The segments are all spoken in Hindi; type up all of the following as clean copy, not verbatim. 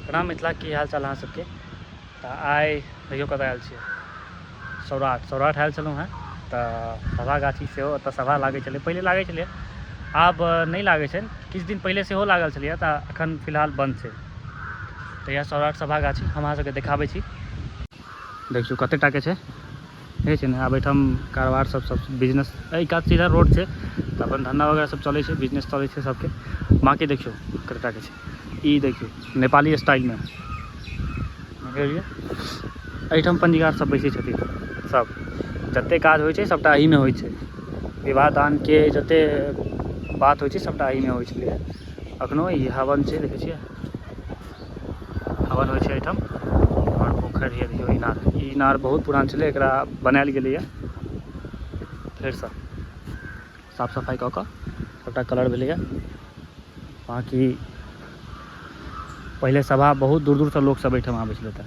प्रणाम मिथिला, की हाल चाल अहाँ सबके। आइ देखियो कतऽ आयल छियै, सौराठ आयल छलहुँ हेँ। तऽ सभा गाछी सेहो ओतऽ सभा लागै छलै, पहिले लागै छलै, आब नहि लागै छै। किछु दिन पहिले सेहो लागल छलै, तऽ एखन फिलहाल बन्द छै। तऽ इएह सौराठ सभा गाछी हम अहाँ सबके देखाबै छी। देखियौ कतेक टाके छै, ठीक छै ने। आब एहिठाम कारोबार सब बिजनेस एहि कात सीधा रोड छै, तऽ अपन धंधा वगैरह सब चलै छै, बिजनेस चलै छै सबके। बाँकी देखियौ कतेक टाके छै, ई देखियौ नेपाली स्टाइलमे बुझलियै। एहिठाम पंजीकार सब बैसै छथिन, सब जतेक काज होइ छै सबटा एहिमे होइ छै। विवाह दानके जतेक बात होइ छै सबटा एहिमे होइ छलै। एखनो ई हवन छै, देखै छियै हवन होइ छै एहिठाम। आओर पोखरि यऽ, देखियौ ई इनार बहुत पुरान छलै, एकरा बनायल गेलैए फेरसँ साफ सफाइ कऽ कऽ सबटा कलर भेलैए। बाँकी पहिले सभा बहुत दूर दूरसँ लोकसब एहिठाम आबै छलै। तऽ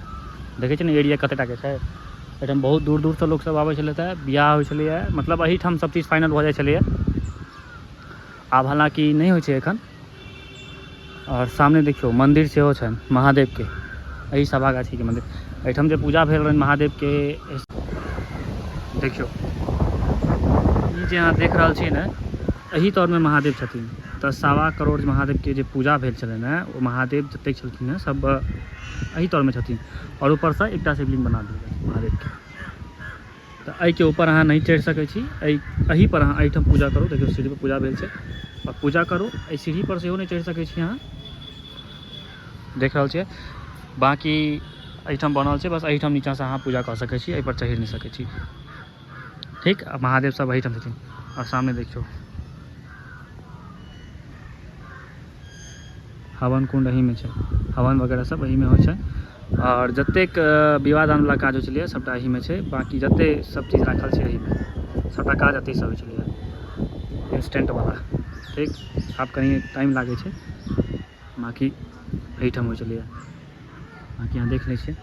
देखै छियै ने एरिया कतेक टाके छै, एहिठाम बहुत दूर दूरसँ लोकसब आबै छलै। तऽ बियाह होइ छलैए, मतलब एहिठाम सबचीज फाइनल भऽ जाइ छलैए। आब हालाँकि नहि होइ छै एखन। और सामने देखियौ मन्दिर सेहो छनि महादेवके, एहि सभा गाछीके मन्दिर। एहिठाम जे पूजा भेल रहनि महादेवके, देखियौ ई जे अहाँ देख रहल छियै ने, एही तौरमे महादेव छथिन। तऽ 1.25 करोड़ महादेवके जे पूजा भेल छलनि हेँ, ओ महादेव जतेक छलखिन हेँ सब एही तौरमे छथिन। और ऊपरसँ एकटा शिवलिंग बना देल गेल छै महादेवके। तऽ एहिके ऊपर अहाँ नहीं चढ़ि सकै छी, एहीपर अहाँ एहिठाम पूजा करू। देखियौ सीढ़ीपर पूजा भेल छै, और पूजा करू। एहि सीढ़ीपर सेहो नहि चढ़ि सकै छी अहाँ, देख रहल छियै। बाँकी एहिठाम बनल छै, बस एहिठाम नीचाँसँ अहाँ पूजा कऽ सकै छी, एहिपर चढ़ि नहि सकै छी, ठीक। महादेव सब एहिठाम छथिन। और सामने देखियौ हवन कुंड एहीमे छै, हवन वगैरह सब एहीमे होइ छै। और जतेक विवाह दानवला काज होइ छलै सबटा एहीमे छै। बाँकी जतेक सब चीज राखल छै एहीमे, सबटा काज एतहिसँ होइ छलै इंस्टेंटवला, ठीक। आब कनि टाइम लागै छै, बाँकी एहिठाम होइ छलैए। बाँकी अहाँ देख लै छियै,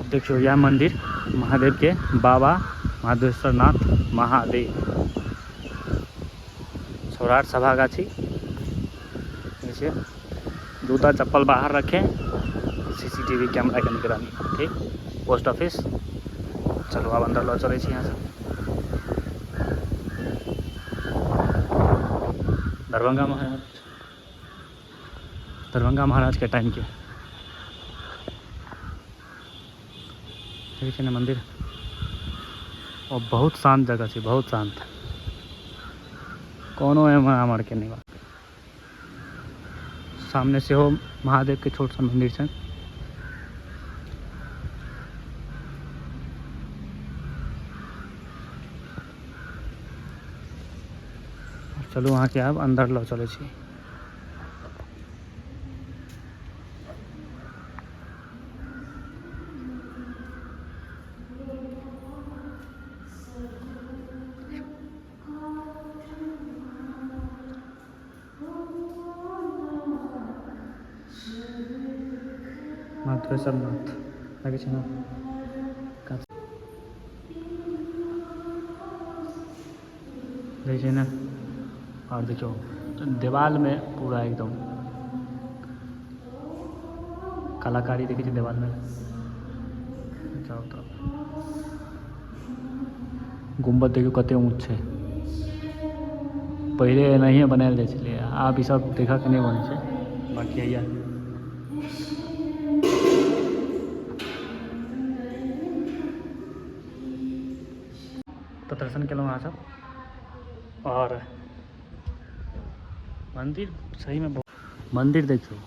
देखियौ यह मंदिर महादेवके, बाबा माधवेश्वरनाथ महादेव, सौराठ सभा गाछी। देखिए जूता चप्पल बाहर रखें, CCTV कैमरा के निगरानी, ठीक। Post office. चलो आब अंदर लऽ चलै छी यहाँ से। दरभंगा महाराज के टाइम के ठीक है ना मंदिर। और बहुत शांत जगह है, बहुत शांत, कोनो एमहर आमहर के नहीं बात। सामने से हो महादेव के छोट सा मंदिर है। चलू वहाँ के आब अंदर लऽ चलै छी। माधवेश्वरनाथ लगे छै ना, देखिए ना। और देखियो दीवाल में पूरा एकदम कलाकारी देखिए दीवाल में, चारों तरफ गुम्बद देखियो कते ऊँच छै। पहले एनाहिए बनायल जाइ छलै, आब ई सब देखऽ के नहीं बनै छै। बाकी हैया तो दर्शन केलहुँ अहाँ सब। और मंदिर सही में मंदिर देखियो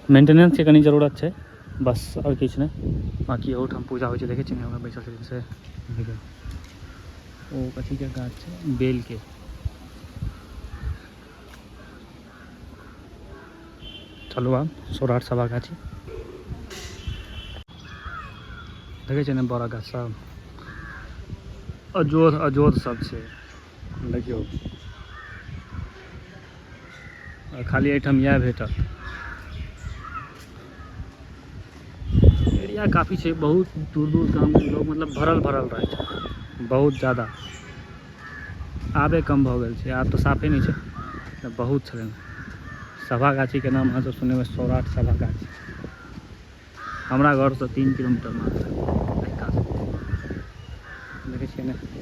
मेंटेनेंस के कनी जरूरत छै बस, और किछु नहीं। बाकी ओठाम पूजा होइ छै, देखै छी ने बैसल छथिन से, देखियौ ओ कथी के गाछ छै, बेल के। चलू आब सौराठ सभा गाछी देखै छै ने, बड़ा गाछ सब, अजोध सब छै, देखियौ खाली एहिठाम इएह भेटत। एरिया काफ़ी छै, बहुत दूर दूर गाम के लोग मतलब भरल रहै छै, बहुत ज़्यादा। आबे कम भऽ गेल छै, आब तऽ साफे नहीं छै, बहुत छलै। सभा गाछी के नाम अहाँ सब सुनने सौराठ सभा गाछी। हमरा घर से 3 किलोमीटर मात्र देखे छियै ने।